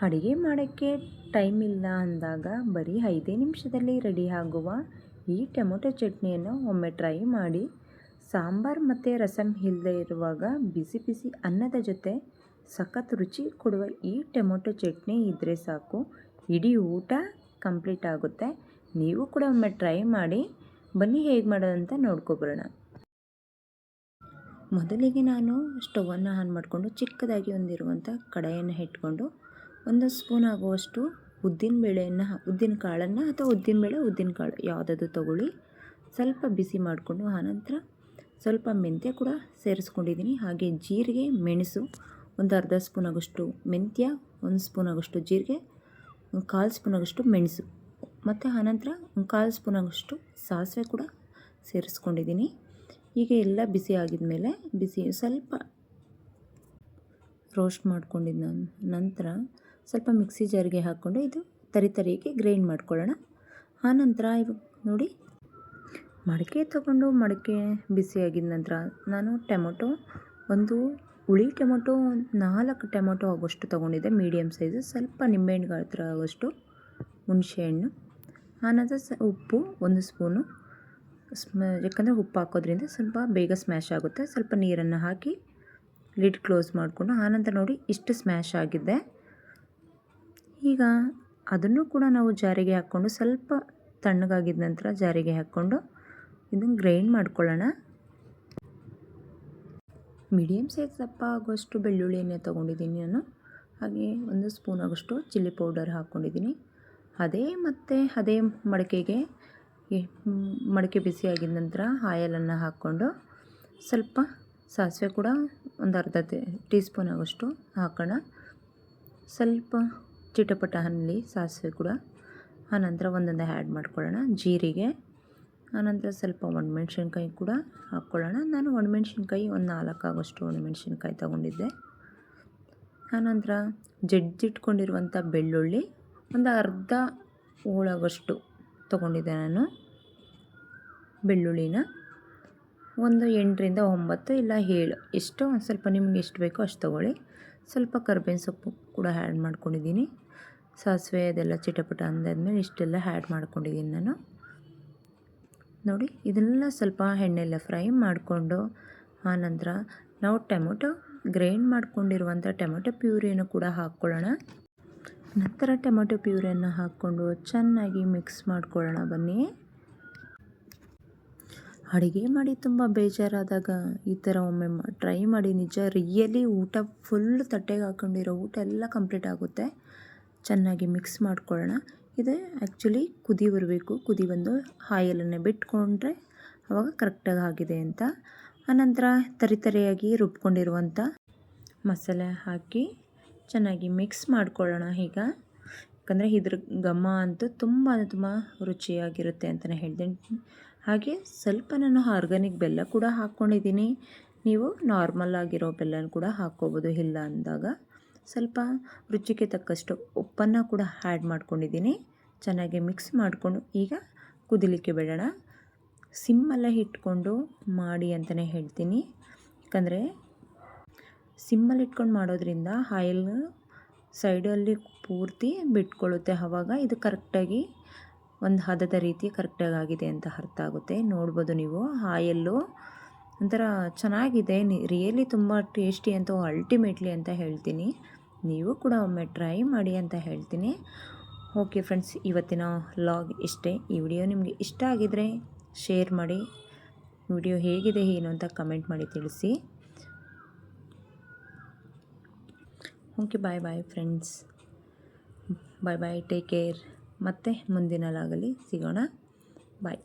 ಅಡುಗೆ ಮಾಡೋಕ್ಕೆ ಟೈಮ್ ಇಲ್ಲ ಅಂದಾಗ ಬರೀ 5 ನಿಮಿಷದಲ್ಲಿ ರೆಡಿ ಆಗುವ ಈ ಟೊಮೊಟೊ ಚಟ್ನಿಯನ್ನು ಒಮ್ಮೆ ಟ್ರೈ ಮಾಡಿ. ಸಾಂಬಾರು ಮತ್ತು ರಸಮ್ ಇಲ್ಲದೆ ಇರುವಾಗ ಬಿಸಿ ಬಿಸಿ ಅನ್ನದ ಜೊತೆ ಸಖತ್ ರುಚಿ ಕೊಡುವ ಈ ಟೊಮೊಟೊ ಚಟ್ನಿ ಇದ್ದರೆ ಸಾಕು, ಇಡೀ ಊಟ ಕಂಪ್ಲೀಟ್ ಆಗುತ್ತೆ. ನೀವು ಕೂಡ ಒಮ್ಮೆ ಟ್ರೈ ಮಾಡಿ. ಬನ್ನಿ ಹೇಗೆ ಮಾಡೋದಂತ ನೋಡ್ಕೊಬರೋಣ. ಮೊದಲಿಗೆ ನಾನು ಸ್ಟವನ್ನು ಆನ್ ಮಾಡಿಕೊಂಡು ಚಿಕ್ಕದಾಗಿ ಒಂದಿರುವಂಥ ಕಡಾಯಿಯನ್ನು ಇಟ್ಕೊಂಡು 1 ಸ್ಪೂನ್ ಆಗುವಷ್ಟು ಉದ್ದಿನ ಕಾಳನ್ನು ಅಥವಾ ಉದ್ದಿನ ಕಾಳು ಯಾವುದಾದ್ರು ತೊಗೊಳ್ಳಿ. ಸ್ವಲ್ಪ ಬಿಸಿ ಮಾಡಿಕೊಂಡು ಆನಂತರ ಸ್ವಲ್ಪ ಮೆಂತ್ಯ ಕೂಡ ಸೇರಿಸ್ಕೊಂಡಿದ್ದೀನಿ. ಹಾಗೆ ಜೀರಿಗೆ, ಮೆಣಸು, ಒಂದು ಅರ್ಧ ಸ್ಪೂನ್ ಆಗೋಷ್ಟು ಮೆಂತ್ಯ, 1 ಸ್ಪೂನ್ ಆಗೋಷ್ಟು ಜೀರಿಗೆ, 1/4 ಸ್ಪೂನ್ ಆಗೋಷ್ಟು ಮೆಣಸು ಮತ್ತು ಆನಂತರ 1/4 ಸ್ಪೂನ್ ಆಗೋಷ್ಟು ಸಾಸಿವೆ ಕೂಡ ಸೇರಿಸ್ಕೊಂಡಿದ್ದೀನಿ. ಈಗ ಎಲ್ಲ ಬಿಸಿ ಆಗಿದ ಮೇಲೆ ಸ್ವಲ್ಪ ರೋಸ್ಟ್ ಮಾಡ್ಕೊಂಡಿದ್ದ ನಂತರ ಸ್ವಲ್ಪ ಮಿಕ್ಸಿ ಜಾರಿಗೆ ಹಾಕ್ಕೊಂಡು ಇದು ತರಿಯಾಗಿ ಗ್ರೈಂಡ್ ಮಾಡ್ಕೊಳ್ಳೋಣ. ಆನಂತರ ಇವಾಗ ನೋಡಿ, ಮಡಕೆ ಬಿಸಿಯಾಗಿದ ನಂತರ ನಾನು ಒಂದು ಹುಳಿ ಟೊಮೊಟೊ 4 ಟೊಮೊಟೊ ಆಗೋಷ್ಟು ತೊಗೊಂಡಿದ್ದೆ, ಮೀಡಿಯಮ್ ಸೈಜು. ಸ್ವಲ್ಪ ನಿಂಬೆಹಣ್ಣು ಗಾತ್ರ ಆಗೋಷ್ಟು ಹುಣಸೆಹಣ್ಣು, ಆನಂತರ ಉಪ್ಪು 1 ಸ್ಪೂನು. ಯಾಕಂದರೆ ಉಪ್ಪು ಹಾಕೋದ್ರಿಂದ ಸ್ವಲ್ಪ ಬೇಗ ಸ್ಮ್ಯಾಶ್ ಆಗುತ್ತೆ. ಸ್ವಲ್ಪ ನೀರನ್ನು ಹಾಕಿ ಲಿಡ್ ಕ್ಲೋಸ್ ಮಾಡಿಕೊಂಡು ಆನಂತರ ನೋಡಿ ಇಷ್ಟು ಸ್ಮ್ಯಾಶ್ ಆಗಿದೆ. ಈಗ ಅದನ್ನು ಕೂಡ ನಾವು ಜಾರಿಗೆ ಹಾಕ್ಕೊಂಡು ಸ್ವಲ್ಪ ತಣ್ಣಗಾಗಿದ ನಂತರ ಜಾರಿಗೆ ಹಾಕ್ಕೊಂಡು ಇದನ್ನು ಗ್ರೈಂಡ್ ಮಾಡ್ಕೊಳ್ಳೋಣ. ಮೀಡಿಯಮ್ ಸೈಜ್ ದಪ್ಪ ಆಗುವಷ್ಟು ಬೆಳ್ಳುಳ್ಳಿಯನ್ನು ತೊಗೊಂಡಿದ್ದೀನಿ ನಾನು. ಹಾಗೆ 1 ಸ್ಪೂನ್ ಆಗೋಷ್ಟು ಚಿಲ್ಲಿ ಪೌಡರ್ ಹಾಕ್ಕೊಂಡಿದ್ದೀನಿ. ಅದೇ ಮಡಕೆ ಬಿಸಿಯಾಗಿದ ನಂತರ ಆಯಲನ್ನು ಹಾಕ್ಕೊಂಡು ಸ್ವಲ್ಪ ಸಾಸಿವೆ ಕೂಡ ಒಂದು ಅರ್ಧ ಟೀ ಸ್ಪೂನ್ ಆಗೋಷ್ಟು ಹಾಕೋಣ. ಸ್ವಲ್ಪ ಚಿಟಪಟ ಅನ್ನಲಿ ಸಾಸಿವೆ ಕೂಡ. ಆನಂತರ ಒಂದೊಂದೇ ಆ್ಯಡ್ ಮಾಡ್ಕೊಳ್ಳೋಣ. ಜೀರಿಗೆ, ಆನಂತರ ಸ್ವಲ್ಪ ಒಣಮೆಣ್ಸಿನ್ಕಾಯಿ ಕೂಡ ಹಾಕ್ಕೊಳ್ಳೋಣ. ನಾನು ಒಣಮೆಣ್ಸಿನ್ಕಾಯಿ ಒಂದು 4 ಆಗೋಷ್ಟು ಒಣಮೆಣ್ಸಿನ್ಕಾಯಿ ತೊಗೊಂಡಿದ್ದೆ. ಆನಂತರ ಜಜ್ಜಿಟ್ಕೊಂಡಿರುವಂಥ ಬೆಳ್ಳುಳ್ಳಿ ಒಂದು ಅರ್ಧ ಹೋಳಾಗೋಷ್ಟು ತೊಗೊಂಡಿದ್ದೆ ನಾನು. ಬೆಳ್ಳುಳ್ಳಿನ ಒಂದು 8ರಿಂದ 9 ಇಲ್ಲ 7 ಎಷ್ಟೋ ಒಂದು ಸ್ವಲ್ಪ ನಿಮ್ಗೆ ಎಷ್ಟು ಬೇಕೋ ಅಷ್ಟು ತೊಗೊಳ್ಳಿ. ಸ್ವಲ್ಪ ಕರಿಬೇವಿನ ಸೊಪ್ಪು ಕೂಡ ಆ್ಯಡ್ ಮಾಡ್ಕೊಂಡಿದ್ದೀನಿ. ಸಾಸಿವೆ ಅದೆಲ್ಲ ಚಿಟಪಟ ಅಂದಾದ್ಮೇಲೆ ಇಷ್ಟೆಲ್ಲ ಆ್ಯಡ್ ಮಾಡ್ಕೊಂಡಿದ್ದೀನಿ ನಾನು. ನೋಡಿ, ಇದೆಲ್ಲ ಸ್ವಲ್ಪ ಎಣ್ಣೆಲ್ಲ ಫ್ರೈ ಮಾಡಿಕೊಂಡು ಆನಂತರ ನಾವು ಗ್ರೈಂಡ್ ಮಾಡ್ಕೊಂಡಿರುವಂಥ ಟೊಮೊಟೊ ಪ್ಯೂರಿಯನ್ನು ಕೂಡ ಹಾಕ್ಕೊಳ್ಳೋಣ. ನಂತರ ಟೊಮೊಟೊ ಪ್ಯೂರಿಯನ್ನು ಹಾಕ್ಕೊಂಡು ಚೆನ್ನಾಗಿ ಮಿಕ್ಸ್ ಮಾಡ್ಕೊಳ್ಳೋಣ. ಬನ್ನಿ, ಅಡುಗೆ ಮಾಡಿ ತುಂಬ ಬೇಜಾರಾದಾಗ ಈ ಥರ ಒಮ್ಮೆ ಟ್ರೈ ಮಾಡಿ. ನಿಜ ರಿಯಲಿ ಊಟ ಫುಲ್ ತಟ್ಟೆಗೆ ಹಾಕ್ಕೊಂಡಿರೋ ಊಟ ಎಲ್ಲ ಕಂಪ್ಲೀಟ್ ಆಗುತ್ತೆ. ಚೆನ್ನಾಗಿ ಮಿಕ್ಸ್ ಮಾಡ್ಕೊಳ್ಳೋಣ. ಇದು ಆ್ಯಕ್ಚುಲಿ ಕುದಿ ಬರಬೇಕು. ಕುದಿ ಬಂದು ಆಯಲನ್ನು ಬಿಟ್ಕೊಂಡ್ರೆ ಆವಾಗ ಕರೆಕ್ಟಾಗಿ ಆಗಿದೆ ಅಂತ. ಆನಂತರ ತರಿಯಾಗಿ ರುಬ್ಕೊಂಡಿರುವಂಥ ಮಸಾಲೆ ಹಾಕಿ ಚೆನ್ನಾಗಿ ಮಿಕ್ಸ್ ಮಾಡ್ಕೊಳ್ಳೋಣ. ಈಗ ಯಾಕಂದರೆ ಇದ್ರ ಘಮ ಅಂತೂ ತುಂಬ ರುಚಿಯಾಗಿರುತ್ತೆ ಅಂತಲೇ ಹೇಳ್ತೀನಿ. ಹಾಗೆ ಸ್ವಲ್ಪ ನಾನು ಆರ್ಗಾನಿಕ್ ಬೆಲ್ಲ ಕೂಡ ಹಾಕ್ಕೊಂಡಿದ್ದೀನಿ. ನೀವು ನಾರ್ಮಲ್ ಆಗಿರೋ ಬೆಲ್ಲನ ಕೂಡ ಹಾಕ್ಕೋಬೋದು ಇಲ್ಲ ಅಂದಾಗ. ಸ್ವಲ್ಪ ರುಚಿಗೆ ತಕ್ಕಷ್ಟು ಉಪ್ಪನ್ನು ಕೂಡ ಆ್ಯಡ್ ಮಾಡ್ಕೊಂಡಿದ್ದೀನಿ. ಚೆನ್ನಾಗಿ ಮಿಕ್ಸ್ ಮಾಡಿಕೊಂಡು ಈಗ ಕುದಿಲಿಕ್ಕೆ ಬಿಡೋಣ. ಸಿಮ್ಮಲ್ಲೇ ಇಟ್ಕೊಂಡು ಮಾಡಿ ಅಂತಲೇ ಹೇಳ್ತೀನಿ. ಯಾಕಂದರೆ ಸಿಮ್ಮಲ್ಲಿ ಇಟ್ಕೊಂಡು ಮಾಡೋದ್ರಿಂದ ಆಯಿಲ್ ಸೈಡಲ್ಲಿ ಪೂರ್ತಿ ಬಿಟ್ಕೊಳ್ಳುತ್ತೆ. ಆವಾಗ ಇದು ಕರೆಕ್ಟಾಗಿ ಒಂದು ಹದದ ರೀತಿ ಕರೆಕ್ಟಾಗಿ ಆಗಿದೆ ಅಂತ ಅರ್ಥ ಆಗುತ್ತೆ. ನೋಡ್ಬೋದು ನೀವು, ಆಯಲ್ಲು ಒಂಥರ ಚೆನ್ನಾಗಿದೆ. ರಿಯಲಿ ತುಂಬ ಟೇಸ್ಟಿ ಅಂತೂ ಅಲ್ಟಿಮೇಟ್ಲಿ ಅಂತ ಹೇಳ್ತೀನಿ. ನೀವು ಕೂಡ ಒಮ್ಮೆ ಟ್ರೈ ಮಾಡಿ ಅಂತ ಹೇಳ್ತೀನಿ. ಓಕೆ ಫ್ರೆಂಡ್ಸ್, ಇವತ್ತಿನ ವ್ಲಾಗ್ ಇಷ್ಟೇ. ಈ ವಿಡಿಯೋ ನಿಮಗೆ ಇಷ್ಟ ಆಗಿದರೆ ಶೇರ್ ಮಾಡಿ. ವಿಡಿಯೋ ಹೇಗಿದೆ ಏನು ಅಂತ ಕಮೆಂಟ್ ಮಾಡಿ ತಿಳಿಸಿ. Okay, bye friends. Bye, take care. ಮತ್ತೆ ಮುಂದಿನ ವ್ಲಾಗಲ್ಲಿ ಸಿಗೋಣ. ಬಾಯ್.